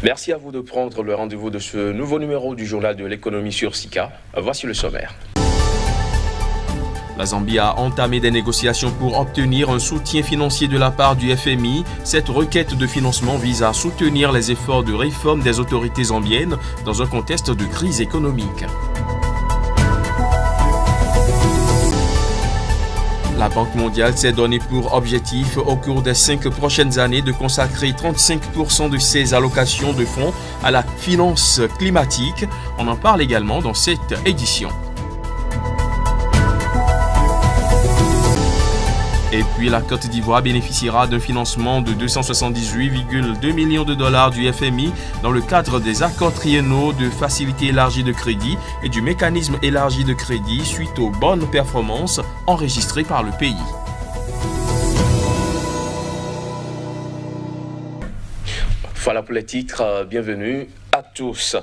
Merci à vous de prendre le rendez-vous de ce nouveau numéro du journal de l'économie sur SICA. Voici le sommaire. La Zambie a entamé des négociations pour obtenir un soutien financier de la part du FMI. Cette requête de financement vise à soutenir les efforts de réforme des autorités zambiennes dans un contexte de crise économique. La Banque mondiale s'est donné pour objectif au cours des 5 prochaines années de consacrer 35% de ses allocations de fonds à la finance climatique. On en parle également dans cette édition. Et puis la Côte d'Ivoire bénéficiera d'un financement de 278,2 millions de dollars du FMI dans le cadre des accords triennaux de facilité élargie de crédit et du mécanisme élargi de crédit suite aux bonnes performances enregistrées par le pays. Voilà pour les titres, bienvenue à tous.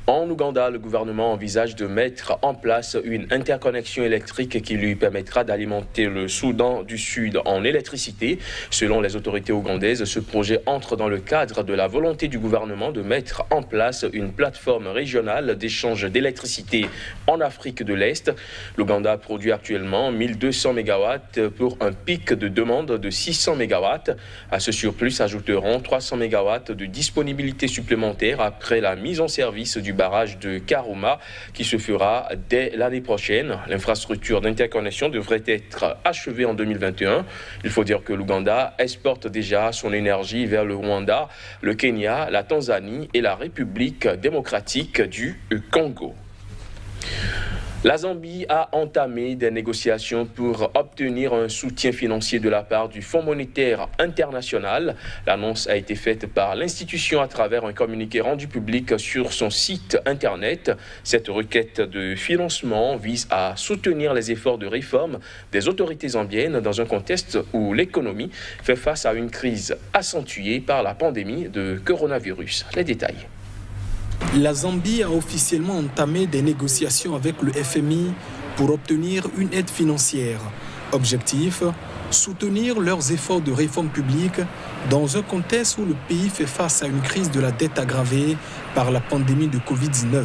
En Ouganda, le gouvernement envisage de mettre en place une interconnexion électrique qui lui permettra d'alimenter le Soudan du Sud en électricité. Selon les autorités ougandaises, ce projet entre dans le cadre de la volonté du gouvernement de mettre en place une plateforme régionale d'échange d'électricité en Afrique de l'Est. L'Ouganda produit actuellement 1200 MW pour un pic de demande de 600 MW. À ce surplus s'ajouteront 300 MW de disponibilité supplémentaire après la mise en service du barrage de Karuma qui se fera dès l'année prochaine. L'infrastructure d'interconnexion devrait être achevée en 2021. Il faut dire que l'Ouganda exporte déjà son énergie vers le Rwanda, le Kenya, la Tanzanie et la République démocratique du Congo. La Zambie a entamé des négociations pour obtenir un soutien financier de la part du Fonds monétaire international. L'annonce a été faite par l'institution à travers un communiqué rendu public sur son site internet. Cette requête de financement vise à soutenir les efforts de réforme des autorités zambiennes dans un contexte où l'économie fait face à une crise accentuée par la pandémie de coronavirus. Les détails. La Zambie a officiellement entamé des négociations avec le FMI pour obtenir une aide financière. Objectif, soutenir leurs efforts de réforme publique dans un contexte où le pays fait face à une crise de la dette aggravée par la pandémie de Covid-19.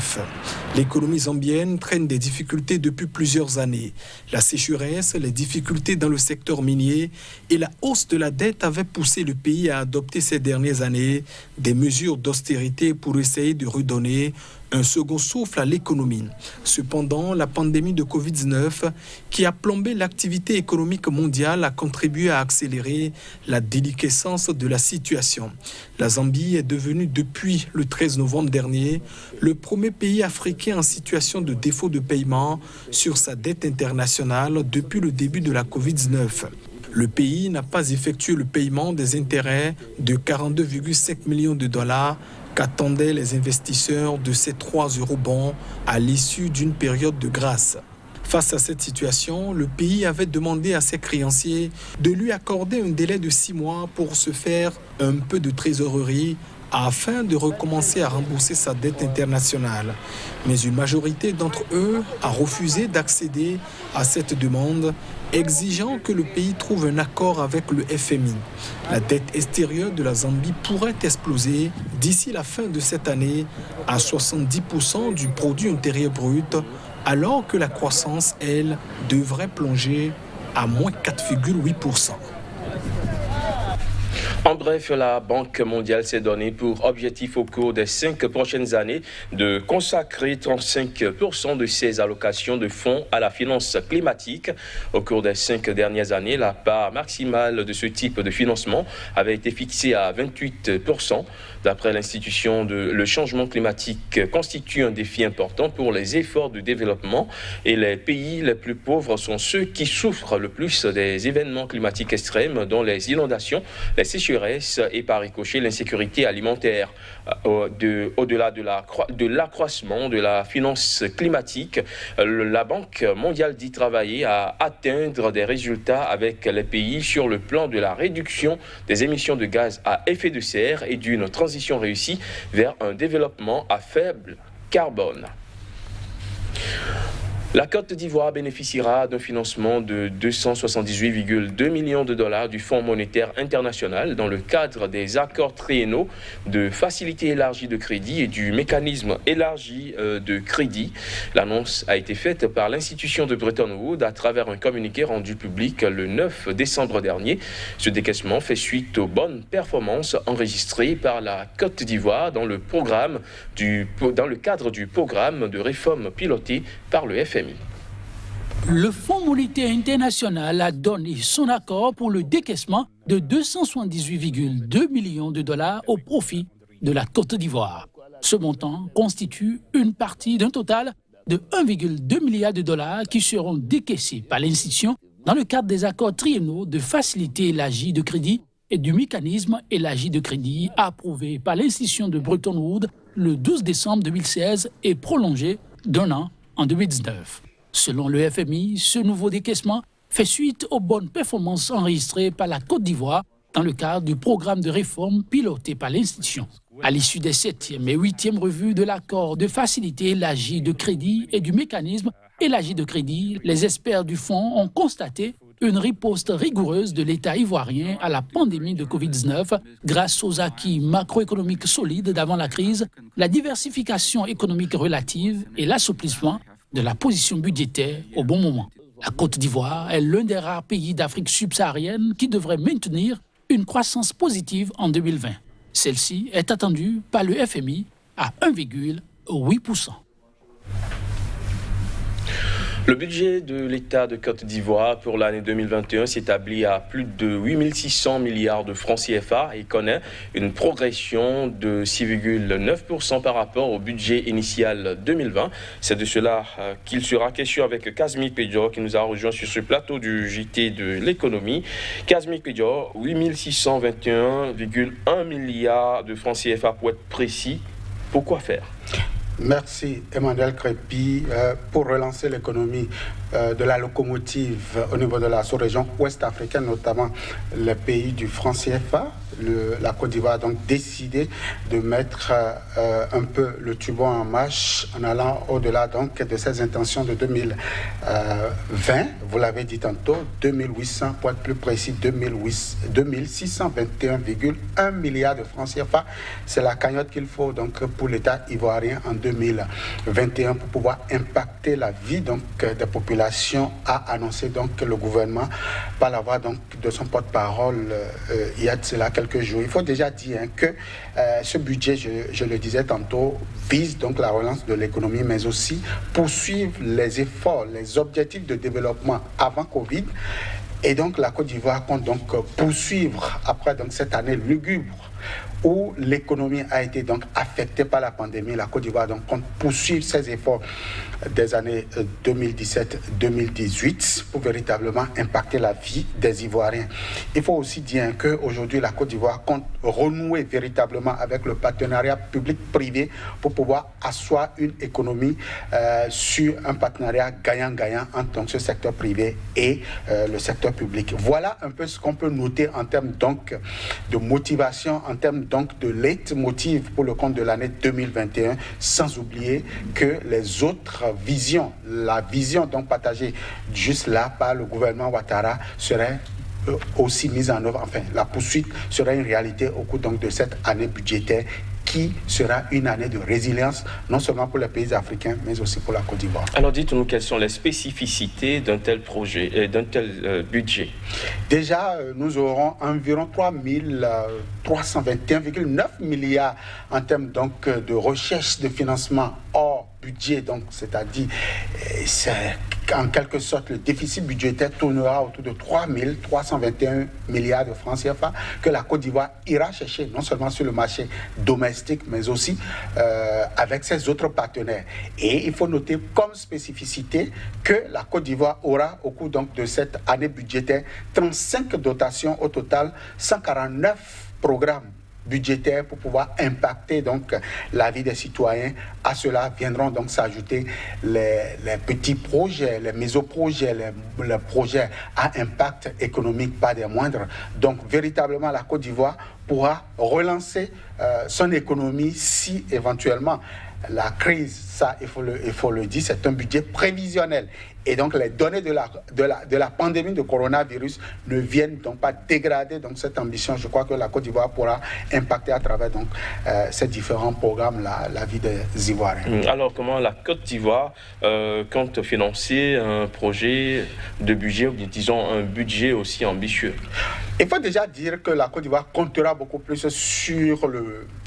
L'économie zambienne traîne des difficultés depuis plusieurs années. La sécheresse, les difficultés dans le secteur minier et la hausse de la dette avaient poussé le pays à adopter ces dernières années des mesures d'austérité pour essayer de redonner un second souffle à l'économie. Cependant, la pandémie de Covid-19 qui a plombé l'activité économique mondiale a contribué à accélérer la déliquescence de la situation. La Zambie est devenue depuis le 13 novembre dernier le premier pays africain en situation de défaut de paiement sur sa dette internationale depuis le début de la Covid-19. Le pays n'a pas effectué le paiement des intérêts de 42,5 millions de dollars qu'attendaient les investisseurs de ces 3 eurobonds à l'issue d'une période de grâce. Face à cette situation, le pays avait demandé à ses créanciers de lui accorder un délai de 6 mois pour se faire un peu de trésorerie afin de recommencer à rembourser sa dette internationale. Mais une majorité d'entre eux a refusé d'accéder à cette demande, exigeant que le pays trouve un accord avec le FMI. La dette extérieure de la Zambie pourrait exploser d'ici la fin de cette année à 70% du produit intérieur brut, alors que la croissance, elle, devrait plonger à moins 4,8%. En bref, la Banque mondiale s'est donnée pour objectif au cours des 5 prochaines années de consacrer 35% de ses allocations de fonds à la finance climatique. Au cours des 5 dernières années, la part maximale de ce type de financement avait été fixée à 28%. D'après l'institution, le changement climatique constitue un défi important pour les efforts de développement et les pays les plus pauvres sont ceux qui souffrent le plus des événements climatiques extrêmes, dont les inondations, les sécheresses et par ricochet l'insécurité alimentaire. Au-delà de l'accroissement de la finance climatique, la Banque mondiale dit travailler à atteindre des résultats avec les pays sur le plan de la réduction des émissions de gaz à effet de serre et d'une transition réussie vers un développement à faible carbone. La Côte d'Ivoire bénéficiera d'un financement de 278,2 millions de dollars du Fonds monétaire international dans le cadre des accords triennaux de facilité élargie de crédit et du mécanisme élargi de crédit. L'annonce a été faite par l'institution de Bretton Woods à travers un communiqué rendu public le 9 décembre dernier. Ce décaissement fait suite aux bonnes performances enregistrées par la Côte d'Ivoire dans le cadre du programme de réforme piloté par le FMI. Le Fonds monétaire international a donné son accord pour le décaissement de 278,2 millions de dollars au profit de la Côte d'Ivoire. Ce montant constitue une partie d'un total de 1,2 milliard de dollars qui seront décaissés par l'institution dans le cadre des accords triennaux de facilité élargie de crédit et du mécanisme élargi de crédit approuvé par l'institution de Bretton Woods le 12 décembre 2016 et prolongé d'un an en 2019. Selon le FMI, ce nouveau décaissement fait suite aux bonnes performances enregistrées par la Côte d'Ivoire dans le cadre du programme de réforme piloté par l'institution. À l'issue des 7e et 8e revues de l'accord de facilité élargie de crédit et du mécanisme élargi de crédit, les experts du fonds ont constaté une riposte rigoureuse de l'État ivoirien à la pandémie de Covid-19 grâce aux acquis macroéconomiques solides d'avant la crise, la diversification économique relative et l'assouplissement de la position budgétaire au bon moment. La Côte d'Ivoire est l'un des rares pays d'Afrique subsaharienne qui devrait maintenir une croissance positive en 2020. Celle-ci est attendue par le FMI à 1,8%. Le budget de l'État de Côte d'Ivoire pour l'année 2021 s'établit à plus de 8 600 milliards de francs CFA et connaît une progression de 6,9% par rapport au budget initial 2020. C'est de cela qu'il sera question avec Kazmi Pédior qui nous a rejoint sur ce plateau du JT de l'économie. Kazmi Pédior, 8 621,1 milliards de francs CFA pour être précis. Pourquoi faire ? Merci Emmanuel Crépy. Pour relancer l'économie de la locomotive au niveau de la sous-région ouest africaine, notamment les pays du franc CFA, la Côte d'Ivoire a donc décidé de mettre un peu le turbin en marche en allant au-delà donc de ses intentions de 2020. Vous l'avez dit tantôt, 2800, pour être plus précis, 2621,1 milliards de francs CFA. C'est la cagnotte qu'il faut donc pour l'État ivoirien en 2021 pour pouvoir impacter la vie donc des populations, a annoncé donc le gouvernement par la voix donc de son porte-parole il y a de cela quelques jours. Il faut déjà dire que ce budget, je le disais tantôt, vise donc la relance de l'économie, mais aussi poursuivre les efforts, les objectifs de développement avant Covid. Et donc la Côte d'Ivoire compte donc poursuivre après donc cette année lugubre où l'économie a été donc affectée par la pandémie. La Côte d'Ivoire donc compte poursuivre ses efforts des années 2017-2018 pour véritablement impacter la vie des Ivoiriens. Il faut aussi dire qu'aujourd'hui, la Côte d'Ivoire compte renouer véritablement avec le partenariat public-privé pour pouvoir asseoir une économie sur un partenariat gagnant-gagnant entre donc, ce secteur privé et le secteur public. Voilà un peu ce qu'on peut noter en termes donc de motivation, en termes donc de leitmotiv pour le compte de l'année 2021, sans oublier que les autres visions, la vision donc partagée juste là par le gouvernement Ouattara serait aussi mise en œuvre. Enfin, la poursuite sera une réalité au cours donc de cette année budgétaire qui sera une année de résilience, non seulement pour les pays africains, mais aussi pour la Côte d'Ivoire. Alors dites-nous quelles sont les spécificités d'un tel projet, d'un tel budget. Déjà, nous aurons environ 321,9 milliards en termes donc de recherche de financement hors budget, donc c'est-à-dire c'est en quelque sorte le déficit budgétaire tournera autour de 321 milliards de francs CFA que la Côte d'Ivoire ira chercher non seulement sur le marché domestique mais aussi avec ses autres partenaires. Et il faut noter comme spécificité que la Côte d'Ivoire aura au cours donc de cette année budgétaire 35 dotations au total, 149 programmes budgétaires pour pouvoir impacter donc la vie des citoyens. À cela viendront donc s'ajouter les petits projets, les mésoprojets, les projets à impact économique pas des moindres. Donc véritablement la Côte d'Ivoire pourra relancer son économie si éventuellement la crise, ça il faut le dire, c'est un budget prévisionnel. Et donc les données de la pandémie de coronavirus ne viennent donc pas dégrader donc cette ambition. Je crois que la Côte d'Ivoire pourra impacter à travers donc ces différents programmes la vie des Ivoiriens. Alors comment la Côte d'Ivoire compte financer un projet de budget, ou disons un budget aussi ambitieux? Il faut déjà dire que la Côte d'Ivoire comptera beaucoup plus sur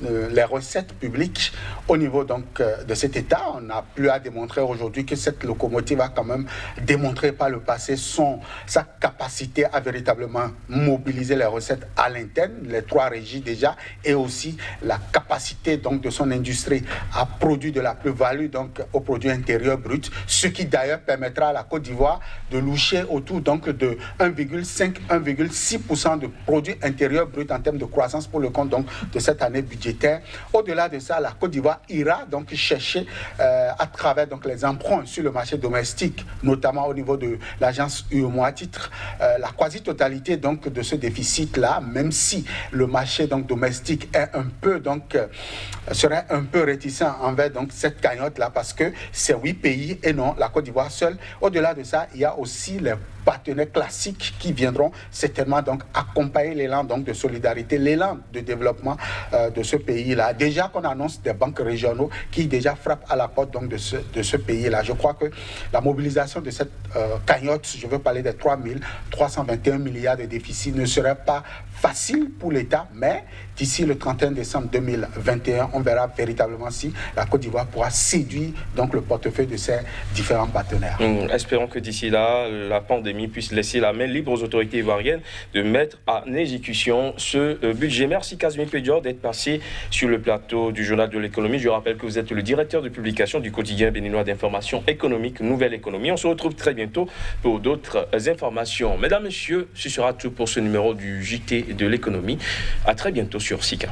les recettes publiques au niveau donc de cet État. On n'a plus à démontrer aujourd'hui que cette locomotive a quand même démontré par le passé sa capacité à véritablement mobiliser les recettes à l'interne, les 3 régies déjà, et aussi la capacité donc de son industrie à produire de la plus-value donc au produit intérieur brut, ce qui d'ailleurs permettra à la Côte d'Ivoire de loucher autour donc de 1,5-1,6% de produit intérieur brut en termes de croissance pour le compte donc de cette année budgétaire. Au-delà de ça, la Côte d'Ivoire ira donc chercher à travers donc les emprunts sur le marché domestique, notamment au niveau de l'agence UEMOA à titre, la quasi-totalité donc de ce déficit-là, même si le marché donc domestique est serait un peu réticent envers donc cette cagnotte-là, parce que c'est 8 pays et non la Côte d'Ivoire seule. Au-delà de ça, il y a aussi les partenaires classiques qui viendront certainement donc accompagner l'élan donc de solidarité, l'élan de développement de ce pays-là. Déjà qu'on annonce des banques régionaux qui déjà frappent à la porte donc de ce pays-là. Je crois que la mobilisation de cette cagnotte, je veux parler des 321 milliards de déficit, ne serait pas facile pour l'État, mais d'ici le 31 décembre 2021, on verra véritablement si la Côte d'Ivoire pourra séduire donc le portefeuille de ses différents partenaires. Espérons que d'ici là, la pandémie puisse laisser la main libre aux autorités ivoiriennes de mettre en exécution ce budget. Merci Casimir Pédior d'être passé sur le plateau du Journal de l'économie. Je rappelle que vous êtes le directeur de publication du quotidien béninois d'information économique Nouvelle Économie. On se retrouve très bientôt pour d'autres informations. Mesdames, Messieurs, ce sera tout pour ce numéro du JT de l'économie. À très bientôt sur SICA.